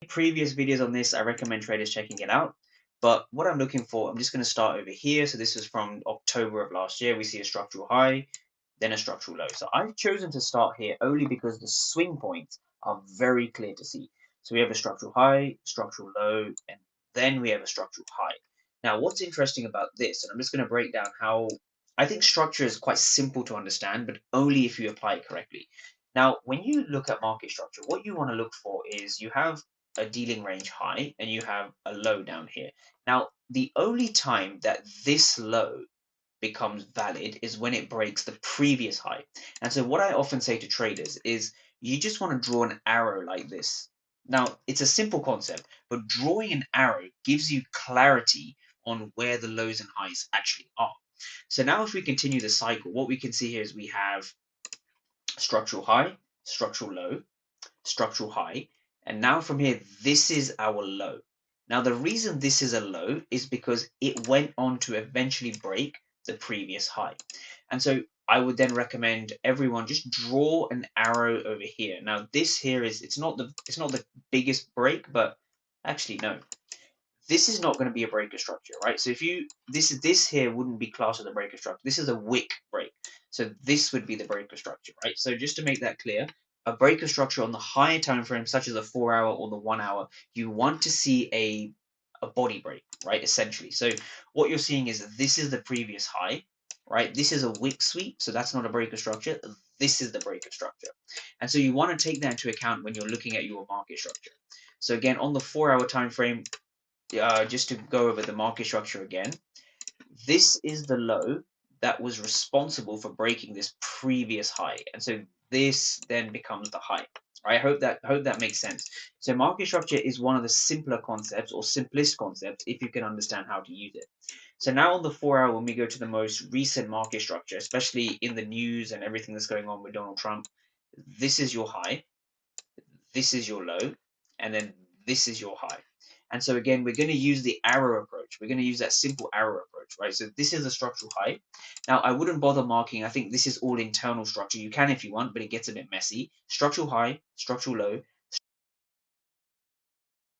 Previous videos on this, I recommend traders checking it out. But what I'm looking for, I'm just going to start over here. So this was from October of last year. We see a structural high, then a structural low. So I've chosen to start here only because the swing points are very clear to see. So we have a structural high, structural low, and then we have a structural high. Now, what's interesting about this, and I'm just going to break down how I think structure is quite simple to understand, but only if you apply it correctly. Now, when you look at market structure, what you want to look for is you have a dealing range high and you have a low down here. Now, the only time that this low becomes valid is when it breaks the previous high. And so what I often say to traders is you just want to draw an arrow like this. Now, it's a simple concept, but drawing an arrow gives you clarity on where the lows and highs actually are. So now if we continue the cycle, what we can see here is we have structural high, structural low, structural high. And now from here, this is our low. Now, the reason this is a low is because it went on to eventually break the previous high. And so I would then recommend everyone just draw an arrow over here. Now, this here is it's not the biggest break, but actually no. This is not going to be a breaker structure, right? So if you this here wouldn't be classed as a breaker structure. This is a wick break. So this would be the breaker structure, right? So just to make that clear, a breaker structure on the higher time frame, such as a 4 hour or the 1 hour, you want to see a body break, right? Essentially. So what you're seeing is this is the previous high, right? This is a wick sweep, so that's not a breaker structure. This is the breaker structure. And so you want to take that into account when you're looking at your market structure. So again, on the 4 hour time frame, just to go over the market structure again, this is the low that was responsible for breaking this previous high, and so this then becomes the high. I hope that makes sense. So market structure is one of the simpler concepts or simplest concepts if you can understand how to use it. So now on the 4 hour, when we go to the most recent market structure, especially in the news and everything that's going on with Donald Trump, this is your high, this is your low, and then this is your high. And so again, we're going to use the arrow approach. We're going to use that simple arrow approach, right? So this is a structural high. Now, I wouldn't bother marking. I think this is all internal structure. You can if you want, but it gets a bit messy. Structural high, structural low,